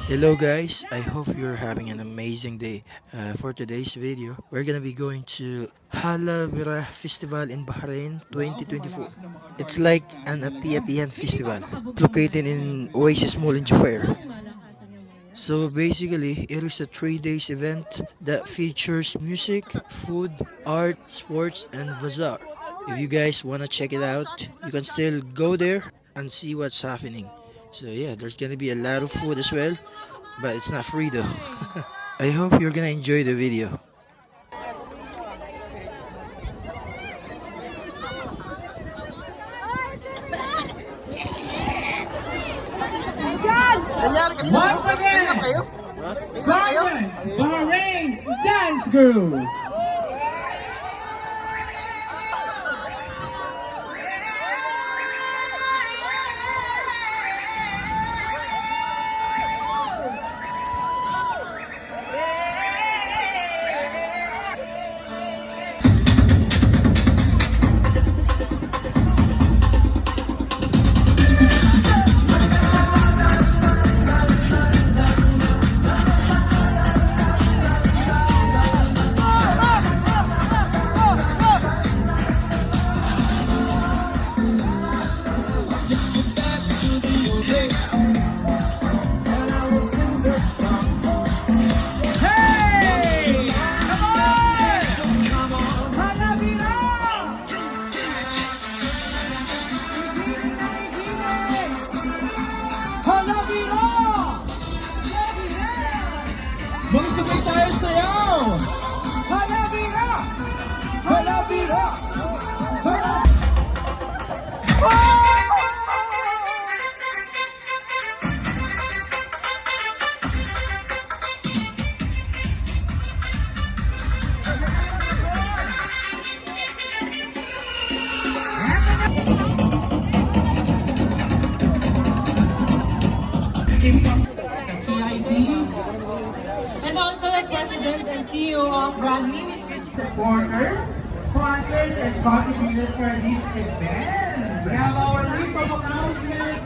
Hello guys, I hope you're having an amazing day. For today's video, we're gonna be going to Halavira Festival in Bahrain 2024. It's like an Ati-Atihan festival located in Oasis Mall in Jufair. So basically, it is a 3 days event that features music, food, art, sports, and bazaar. If you guys wanna check it out, you can still go there and see what's happening. So yeah, there's gonna be a lot of food as well, but it's not free though. I hope you're gonna enjoy the video. Once again, Garments Bahrain Dance Group. Hey, come on, Halavira. Halavira. Magsabay tayo sayaw. Halavira. Halavira. And also the President and CEO of Brand Me, Ms. Christine. Supporters, sponsors, and contributors for this event. We have our list of announcements,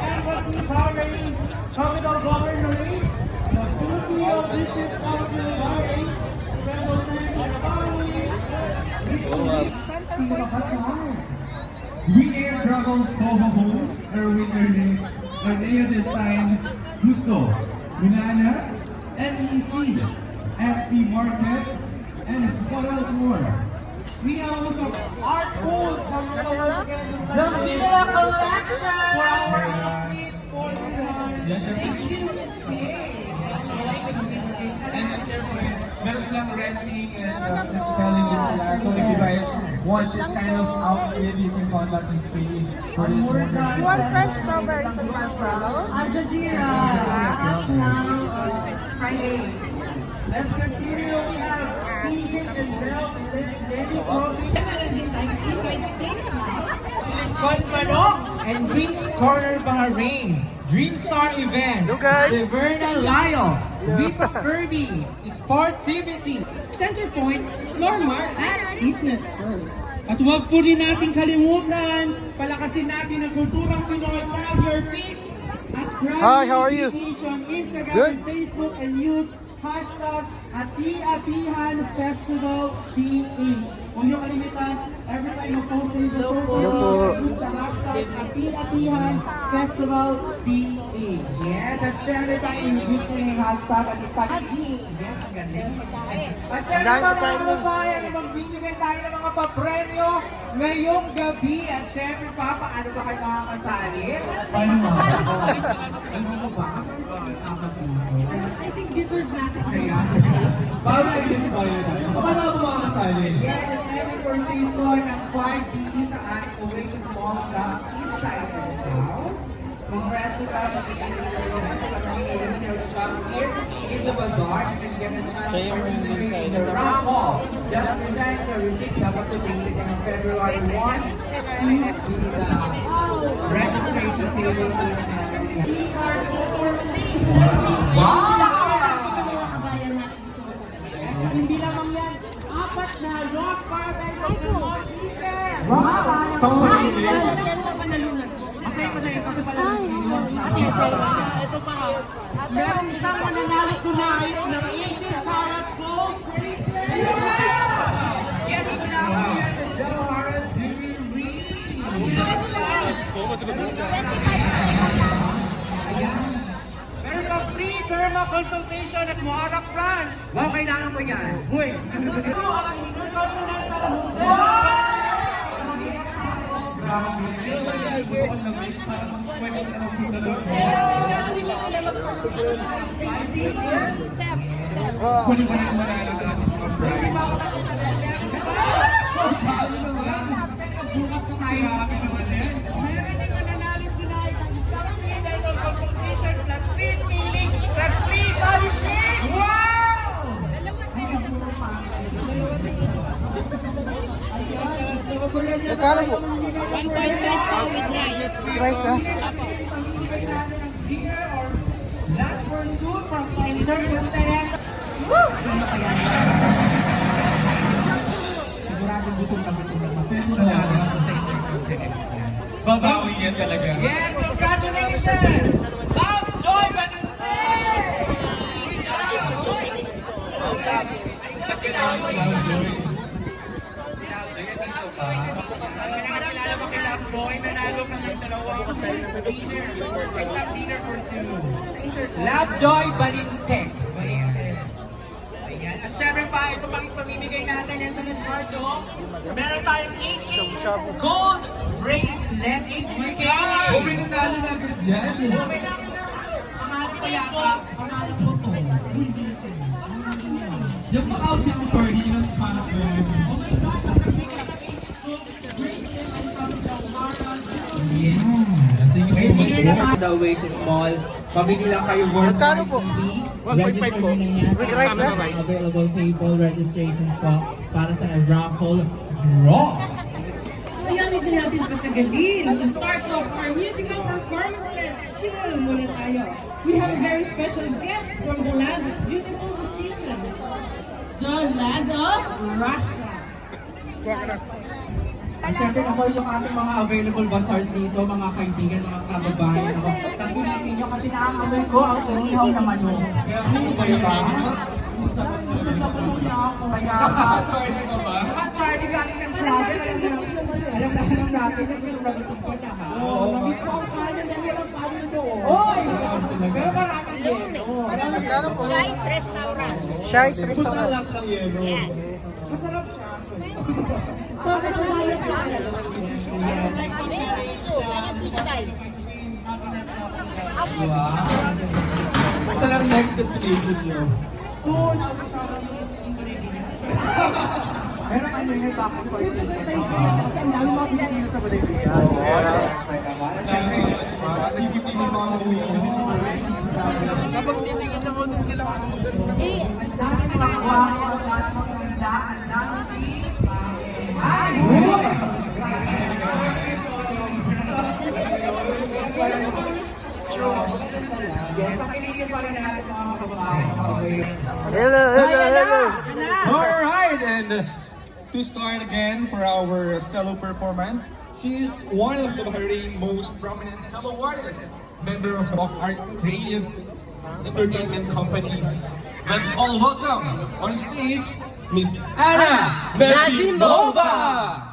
Embassy Bahrain, Capital Governorate, the Filipino Business Council Bahrain, Federal Bank of Bahrain, We Air Travels Toho Homes, Erwin Erneo Design, Gusto, Minana, MEC, SC Market, and what else more? We have also Art Gold from the Villa Collection for our athletes, sports and Thank you, Ms. Kay. Meron silang renting and selling din sila. So if you guys want this kind of outfit, you can contact Miss Kay for this one. You want fresh strawberries and marshmallows? Al Jazeera, as now, Friday. Let's continue. We have CJ and Bell and Lenny Brody. meron din tayong seaside steak now. Fun Manok and Wings Corner Bahrain. Dreamstar Event. The Verna Lyle. Vipa Kirby. Sportivity. Centerpoint, Flormar, at Fitness First. At huwag po rin natin kalimutan, palakasin natin ang kulturang Pinoy. Tag your pics at Hi, how are you? page on Instagram Good. and Facebook and use hashtag Ati-Atihan Festival PH. Huwag niyo kalimutan, every time mag-post kayo sa social Hello po. use the hashtag Ati-Atihan Festival PH. Yes, at syempre tayo use ko yung hashtag Ati-Atihan. Yes, ang galing. At syempre mga kababayan, magbibigay tayo ng mga papremyo ngayong gabi. At syempre pa, paano ba kayo makakasali? Paano ba? Ano mo ba? I think deserve natin. Kaya, Para i-inspire tayo. So, paano ako makakasali? yes, and every purchase mo ng 5 PD sa ating Oasis Mall shop inside the house. Congrats to us sa retail shop here in the bazaar. You can get a chance to participate in the round call. Just present your receipt. Dapat to take it on February 1 to the registration table to the Wow! Sa mga kabayan natin gusto mo At hindi lamang yan, 4 na yacht para tayo sa Pokemon Season! Wow! Ay, yan pa panalunan. Masaya kasi pala ito para Meron isang mananalo tonight ng 18 karat gold bracelet. Yes, Jawara Jewelry. Meron pa free derma consultation at Muharraq branch. Wow, kailangan mo yan. Uy! Ito ang international Magkano po? 1.5 price na? Last for two from Pfizer. Sigurado dito kami Babawi yan talaga. Yes, congratulations! Bob Joy Lovejoy Balintex. Ayan. At syempre pa, ito pang ipamimigay natin. Ito na charge, oh. Meron tayong 18 gold bracelet. 18K. May nanalo na agad yan. Pamalo kaya ka. Pamalo ko to. Yung pang-outfit mo, Tori, yun ang parang The Oasis Mall. Pabili lang kayo worth Magkano po? TV. 1.5 po. Register nyo na yan With rice na? sa available table registrations po para sa raffle draw. So yan, hindi natin patagalin. To start off our musical performances, chill muna tayo. We have a very special guest from the land of beautiful musicians. The land of Russia. At syempre ako yung ating mga available bazaars dito, mga kaibigan, mga kababayan. Tagulipin nyo kasi nakakamoy ko ang umihaw na manok. Ano ba yun ba? Sa puno na ako. Kaya Charlie ka ba? Saka Charlie galing ng travel. Alam na natin yung pinagaling ko na ha. Oo, nabis ko ang kanan na nilang kanan doon. Oy! Pero maraming yelo. Magkano po? Rice Restaurant. Shice Restaurant. Lang ng yelo. Yes. Masarap siya. So, kasalayan tayo. Saan ang next destination nyo? Oo, nausawa yung ingredients. Meron kayo yung bakit ko yung kasi ang dami mga pinagino sa Bolivia. Activity ng mga uwi. Kapag titingin na mo, doon kailangan mo maganda. Ang dami mga guwapo, ang dami mga ganda, ang dami ay! Yes, pakilingin pa rin natin mga kababayan. Hello, hello, hello. Alright, and to start again for our cello performance, she is one of the Bahrain's most prominent cello artists, member of our creative entertainment company. Let's all welcome on stage Miss Anna Nazimova!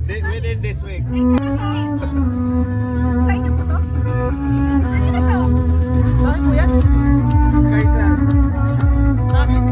Within this week. Sa inyo po to? Kanina to? Saan po yan? Guys, Sa akin.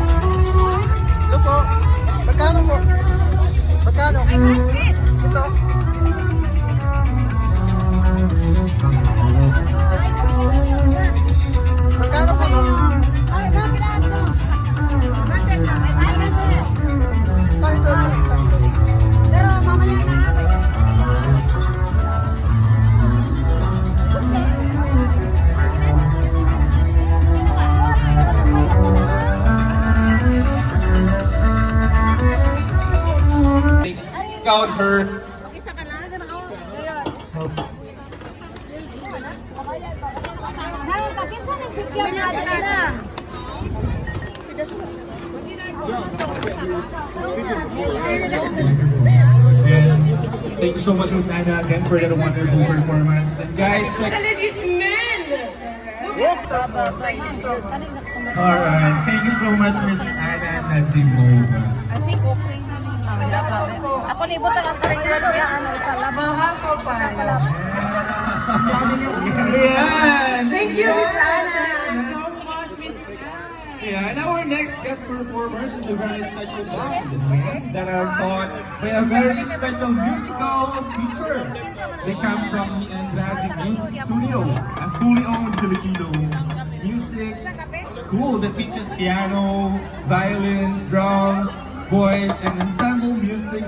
Hello po. Magkano po? Magkano? Ito. Magkano po? Isa ito at saka isa ito. Pero mamaya na. Take out her. Isa ka na, ganun ako. Ngayon. Ngayon, kakinsa nagbigyan natin na. Thank you so much, Miss Anna, again for that wonderful performance. And guys, check. Alright, thank you so much, Miss Anna Nazimova. I think okay na. Ako ni Butang ang sarili niya, ano, sa labahan ko pa. Yeah, Thank you, Miss Anna. Yeah, and our next guest performers is a very special band that are taught by a very special musical teacher. They come from the Andrade Music Studio, a fully owned Filipino music school that teaches piano, violins, drums, voice, and ensemble music